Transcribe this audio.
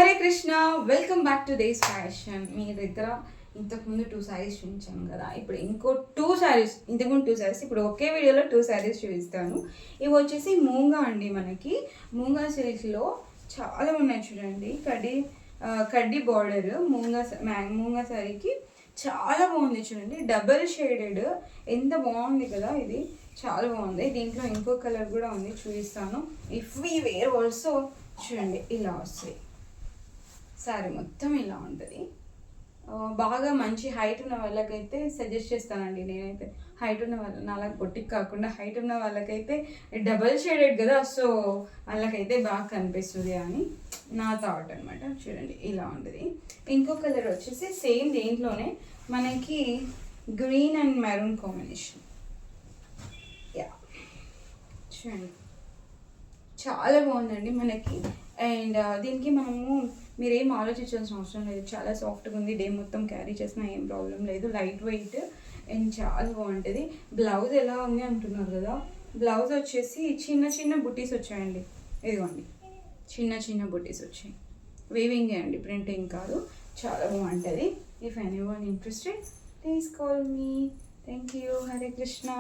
Hare Krishna, welcome back to days fashion. మీ దగ్గర ఇంతకుముందు 2 శారీస్ చూపించాను కదా, ఇప్పుడు ఇంకో 2 శారీస్, ఇంతకుముందు 2 శారీస్, ఇప్పుడు ఒకే వీడియోలో 2 శారీస్ చూపిస్తాను. ఇవి వచ్చేసి మూంగా అండి. మనకి మూంగా సిల్క్లో చాలా ఉన్నాయి చూడండి. కడ్డీ బార్డర్ మూంగా శారీకి చాలా బాగుంది చూడండి. డబల్ షేడెడ్, ఎంత బాగుంది కదా, ఇది చాలా బాగుంది. దీంట్లో ఇంకో కలర్ కూడా ఉంది, చూపిస్తాను. ఇఫ్ వీ వేర్ ఆల్సో చూడండి, ఇలా వస్తాయి. శారీ మొత్తం ఇలా ఉంటుంది. బాగా మంచి హైట్ ఉన్న వాళ్ళకైతే సజెస్ట్ చేస్తానండి నేనైతే. హైట్ ఉన్న వాళ్ళ నాలా పొట్టికి కాకుండా హైట్ ఉన్న వాళ్ళకైతే డబల్ షేడెడ్ కదా, సో వాళ్ళకైతే బాగా కనిపిస్తుంది అని నా థాట్ అనమాట. చూడండి ఇలా ఉంటుంది. ఇంకో కలర్ వచ్చేసి సేమ్ దేంట్లోనే మనకి green and maroon combination. Yeah చూడండి, చాలా బాగుందండి మనకి. అండ్ దీనికి మనము మీరేం ఆలోచించాల్సిన అవసరం లేదు. చాలా సాఫ్ట్గా ఉంది. డే మొత్తం క్యారీ చేసినా ఏం ప్రాబ్లం లేదు. లైట్ వెయిట్ అండ్ చాలా బాగుంటుంది. బ్లౌజ్ ఎలా ఉంది అంటున్నారు కదా, బ్లౌజ్ వచ్చేసి చిన్న చిన్న బుట్టీస్ వచ్చాయండి. ఇదిగోండి, చిన్న చిన్న బుట్టీస్ వచ్చాయి. వీవింగే అండి, ప్రింటింగ్ కాదు. చాలా బాగుంటుంది. If anyone interested please call me. Thank you. Hare Krishna.